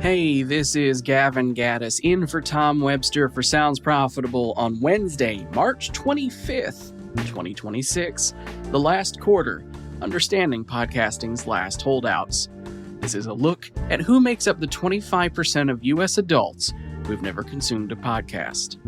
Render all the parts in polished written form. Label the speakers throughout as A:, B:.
A: Hey, this is Gavin Gaddis in for Tom Webster for Sounds Profitable on Wednesday, March 25th, 2026, the last quarter, understanding podcasting's last holdouts. This is a look at who makes up the 25% of U.S. adults who've never consumed a podcast.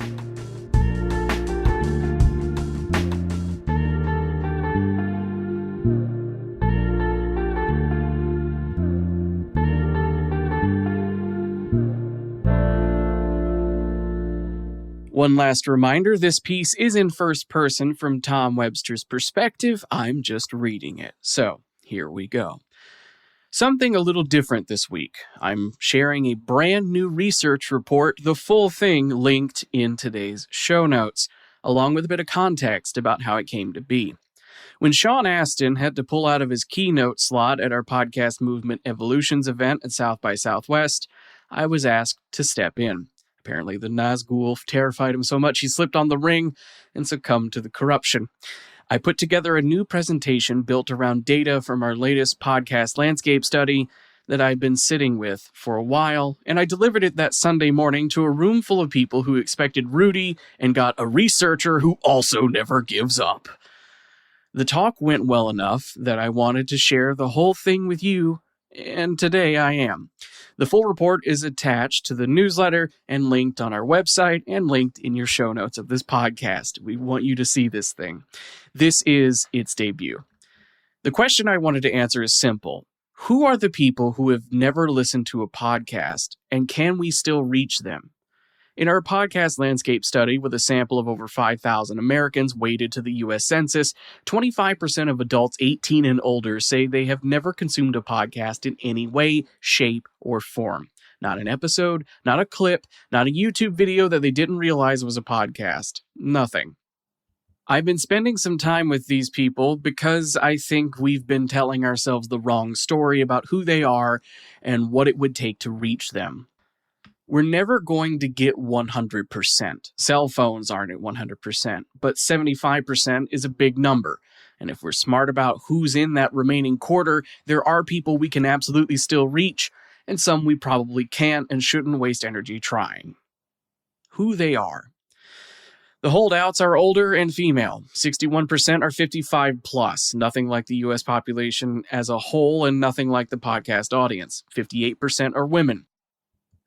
A: One last reminder, this piece is in first person from Tom Webster's perspective. I'm just reading it. So, here we go. Something a little different this week. I'm sharing a brand new research report, the full thing linked in today's show notes, along with a bit of context about how it came to be. When Sean Astin had to pull out of his keynote slot at our Podcast Movement Evolutions event at South by Southwest, I was asked to step in. Apparently, the Nazgul terrified him so much he slipped on the ring and succumbed to the corruption. I put together a new presentation built around data from our latest podcast landscape study that I'd been sitting with for a while, and I delivered it that Sunday morning to a room full of people who expected Rudy and got a researcher who also never gives up. The talk went well enough that I wanted to share the whole thing with you, and today I am. The full report is attached to the newsletter and linked on our website and linked in your show notes of this podcast. We want you to see this thing. This is its debut. The question I wanted to answer is simple. Who are the people who have never listened to a podcast, and can we still reach them? In our podcast landscape study, with a sample of over 5,000 Americans weighted to the U.S. Census, 25% of adults 18 and older say they have never consumed a podcast in any way, shape, or form. Not an episode, not a clip, not a YouTube video that they didn't realize was a podcast. Nothing. I've been spending some time with these people because I think we've been telling ourselves the wrong story about who they are and what it would take to reach them. We're never going to get 100%. Cell phones aren't at 100%, but 75% is a big number. And if we're smart about who's in that remaining quarter, there are people we can absolutely still reach, and some we probably can't and shouldn't waste energy trying. Who they are. The holdouts are older and female. 61% are 55 plus, nothing like the U.S. population as a whole and nothing like the podcast audience. 58% are women.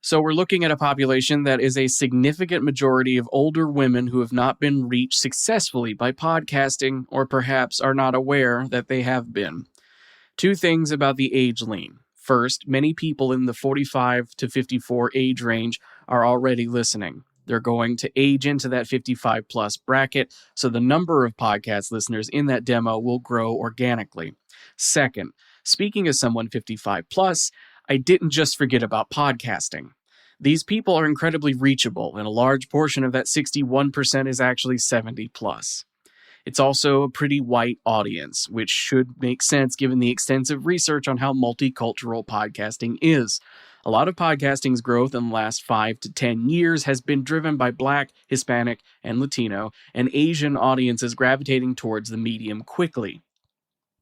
A: So we're looking at a population that is a significant majority of older women who have not been reached successfully by podcasting, or perhaps are not aware that they have been. Two things about the age lean. First, many people in the 45 to 54 age range are already listening. They're going to age into that 55 plus bracket, so the number of podcast listeners in that demo will grow organically. Second, speaking as someone 55 plus, I didn't just forget about podcasting. These people are incredibly reachable, and a large portion of that 61% is actually 70 plus. It's also a pretty white audience, which should make sense given the extensive research on how multicultural podcasting is. A lot of podcasting's growth in the last 5 to 10 years has been driven by Black, Hispanic, and Latino, and Asian audiences gravitating towards the medium quickly.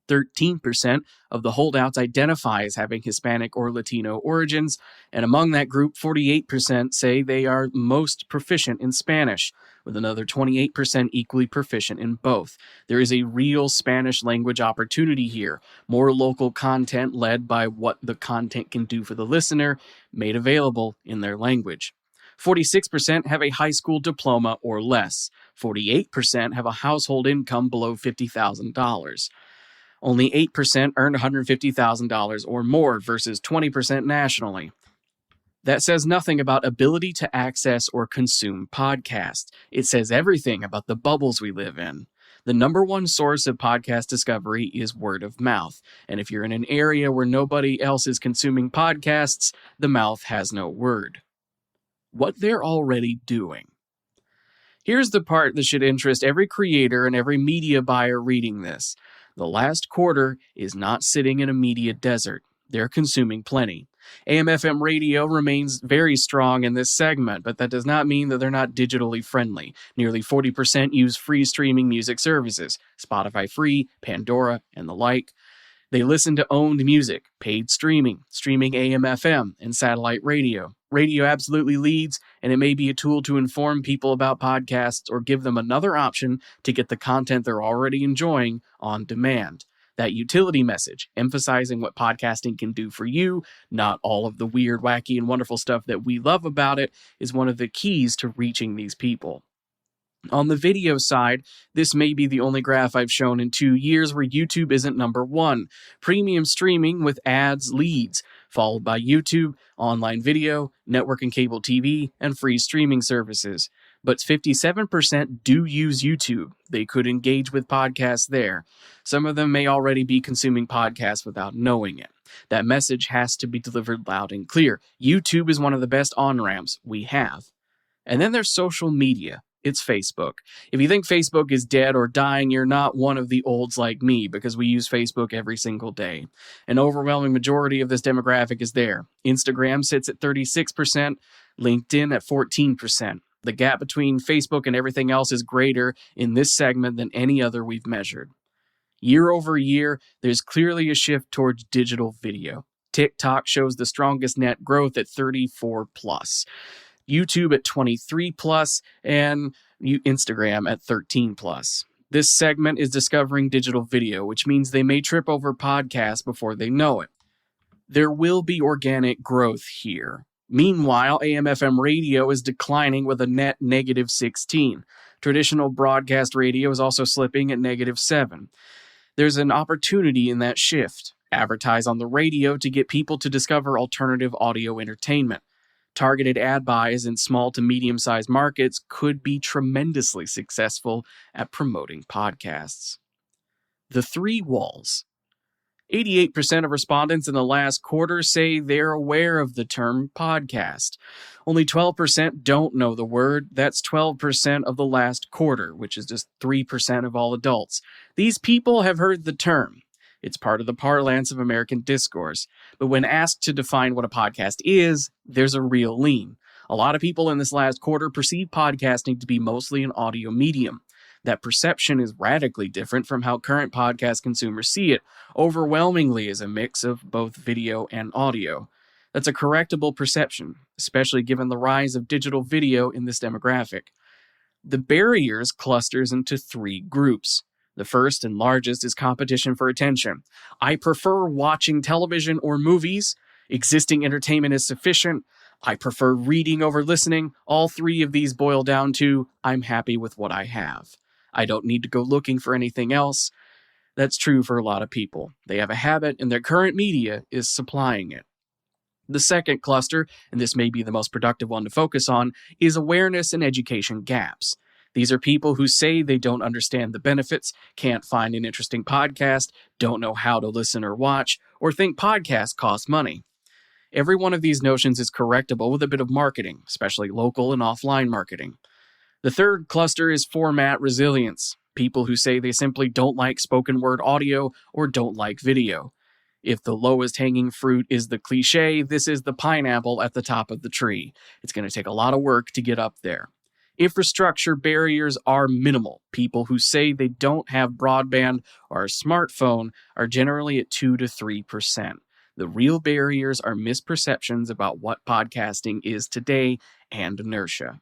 A: 13% of the holdouts identify as having Hispanic or Latino origins, and among that group, 48% say they are most proficient in Spanish, with another 28% equally proficient in both. There is a real Spanish language opportunity here, more local content led by what the content can do for the listener, made available in their language. 46% have a high school diploma or less. 48% have a household income below $50,000. Only 8% earned $150,000 or more versus 20% nationally. That says nothing about ability to access or consume podcasts. It says everything about the bubbles we live in. The number one source of podcast discovery is word of mouth. And if you're in an area where nobody else is consuming podcasts, the mouth has no word. What they're already doing. Here's the part that should interest every creator and every media buyer reading this. The last quarter is not sitting in a media desert. They're consuming plenty. AM/FM radio remains very strong in this segment, but that does not mean that they're not digitally friendly. Nearly 40% use free streaming music services, Spotify Free, Pandora, and the like. They listen to owned music, paid streaming, streaming AM/FM, and satellite radio. Radio absolutely leads, and it may be a tool to inform people about podcasts or give them another option to get the content they're already enjoying on demand. That utility message, emphasizing what podcasting can do for you, not all of the weird, wacky, and wonderful stuff that we love about it, is one of the keys to reaching these people. On the video side, this may be the only graph I've shown in 2 years where YouTube isn't number one. Premium streaming with ads leads, followed by YouTube, online video, network and cable TV, and free streaming services. But 57% do use YouTube. They could engage with podcasts there. Some of them may already be consuming podcasts without knowing it. That message has to be delivered loud and clear. YouTube is one of the best on-ramps we have. And then there's social media. It's Facebook. If you think Facebook is dead or dying, you're not one of the olds like me, because we use Facebook every single day. An overwhelming majority of this demographic is there. Instagram sits at 36%, LinkedIn at 14%. The gap between Facebook and everything else is greater in this segment than any other we've measured. Year over year, there's clearly a shift towards digital video. TikTok shows the strongest net growth at 34+. YouTube at 23+, and Instagram at 13+. This segment is discovering digital video, which means they may trip over podcasts before they know it. There will be organic growth here. Meanwhile, AM/FM radio is declining with a net -16. Traditional broadcast radio is also slipping at -7. There's an opportunity in that shift. Advertise on the radio to get people to discover alternative audio entertainment. Targeted ad buys in small to medium-sized markets could be tremendously successful at promoting podcasts. The three walls. 88% of respondents in the last quarter say they're aware of the term podcast. Only 12% don't know the word. That's 12% of the last quarter, which is just 3% of all adults. These people have heard the term. It's part of the parlance of American discourse. But when asked to define what a podcast is, there's a real lean. A lot of people in this last quarter perceive podcasting to be mostly an audio medium. That perception is radically different from how current podcast consumers see it, overwhelmingly as a mix of both video and audio. That's a correctable perception, especially given the rise of digital video in this demographic. The barriers clusters into three groups. The first and largest is competition for attention. I prefer watching television or movies. Existing entertainment is sufficient. I prefer reading over listening. All three of these boil down to, I'm happy with what I have. I don't need to go looking for anything else. That's true for a lot of people. They have a habit, and their current media is supplying it. The second cluster, and this may be the most productive one to focus on, is awareness and education gaps. These are people who say they don't understand the benefits, can't find an interesting podcast, don't know how to listen or watch, or think podcasts cost money. Every one of these notions is correctable with a bit of marketing, especially local and offline marketing. The third cluster is format resilience, people who say they simply don't like spoken word audio or don't like video. If the lowest hanging fruit is the cliche, this is the pineapple at the top of the tree. It's going to take a lot of work to get up there. Infrastructure barriers are minimal. People who say they don't have broadband or a smartphone are generally at 2 to 3%. The real barriers are misperceptions about what podcasting is today and inertia.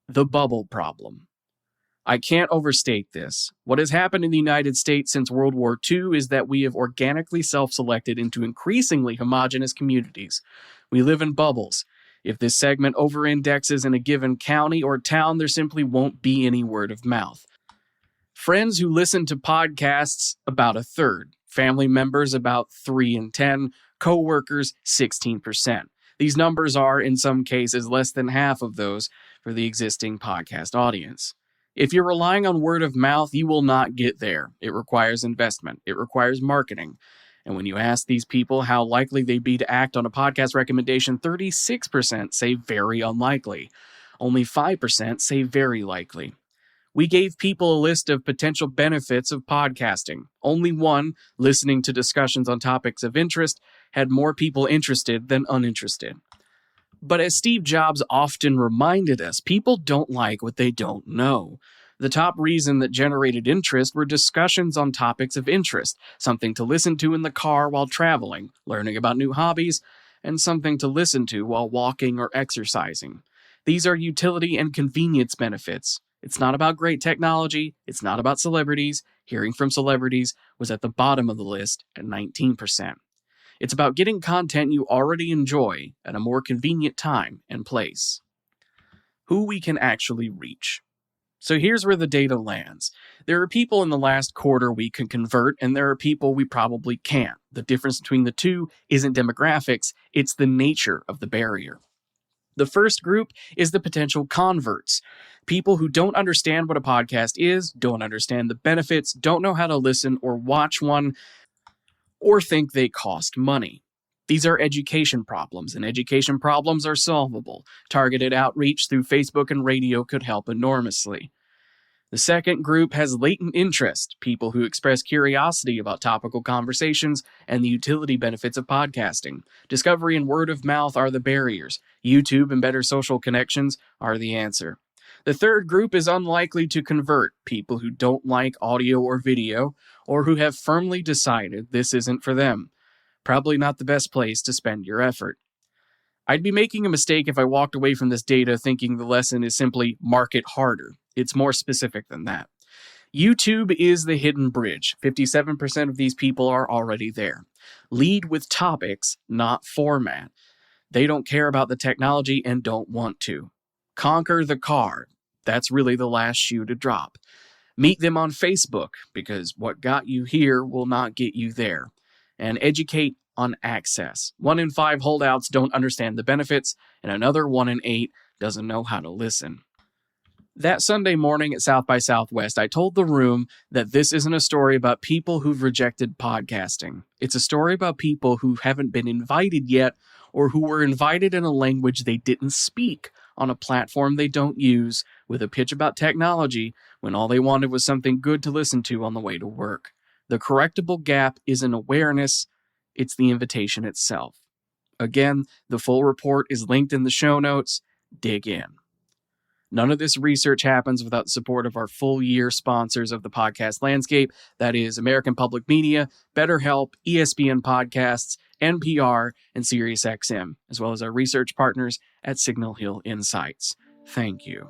A: The bubble problem. I can't overstate this. What has happened in the United States since World War II is that we have organically self-selected into increasingly homogeneous communities. We live in bubbles. If this segment over-indexes in a given county or town, there simply won't be any word of mouth. Friends who listen to podcasts, about a third. Family members, about 3 in 10. Co-workers, 16%. These numbers are, in some cases, less than half of those for the existing podcast audience. If you're relying on word of mouth, you will not get there. It requires investment. It requires marketing. And when you ask these people how likely they'd be to act on a podcast recommendation, 36% say very unlikely. Only 5% say very likely. We gave people a list of potential benefits of podcasting. Only one, listening to discussions on topics of interest, had more people interested than uninterested. But as Steve Jobs often reminded us, people don't like what they don't know. The top reason that generated interest were discussions on topics of interest, something to listen to in the car while traveling, learning about new hobbies, and something to listen to while walking or exercising. These are utility and convenience benefits. It's not about great technology, it's not about celebrities. Hearing from celebrities was at the bottom of the list at 19%. It's about getting content you already enjoy at a more convenient time and place. Who we can actually reach. So here's where the data lands. There are people in the last quarter we can convert, and there are people we probably can't. The difference between the two isn't demographics, it's the nature of the barrier. The first group is the potential converts. People who don't understand what a podcast is, don't understand the benefits, don't know how to listen or watch one, or think they cost money. These are education problems, and education problems are solvable. Targeted outreach through Facebook and radio could help enormously. The second group has latent interest, people who express curiosity about topical conversations and the utility benefits of podcasting. Discovery and word of mouth are the barriers. YouTube and better social connections are the answer. The third group is unlikely to convert, people who don't like audio or video, or who have firmly decided this isn't for them. Probably not the best place to spend your effort. I'd be making a mistake if I walked away from this data thinking the lesson is simply market harder. It's more specific than that. YouTube is the hidden bridge. 57% of these people are already there. Lead with topics, not format. They don't care about the technology and don't want to. Conquer the car. That's really the last shoe to drop. Meet them on Facebook, because what got you here will not get you there. And educate on access. 1 in 5 holdouts don't understand the benefits, and another 1 in 8 doesn't know how to listen. That Sunday morning at South by Southwest, I told the room that this isn't a story about people who've rejected podcasting. It's a story about people who haven't been invited yet, or who were invited in a language they didn't speak, on a platform they don't use, with a pitch about technology, when all they wanted was something good to listen to on the way to work. The correctable gap isn't awareness, it's the invitation itself. Again, the full report is linked in the show notes. Dig in. None of this research happens without the support of our full-year sponsors of the podcast landscape. That is American Public Media, BetterHelp, ESPN Podcasts, NPR, and SiriusXM, as well as our research partners at Signal Hill Insights. Thank you.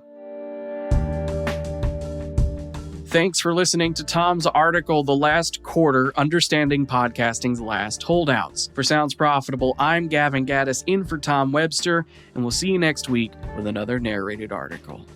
A: Thanks for listening to Tom's article, The Last Quarter, Understanding Podcasting's Last Holdouts. For Sounds Profitable, I'm Gavin Gaddis in for Tom Webster, and we'll see you next week with another narrated article.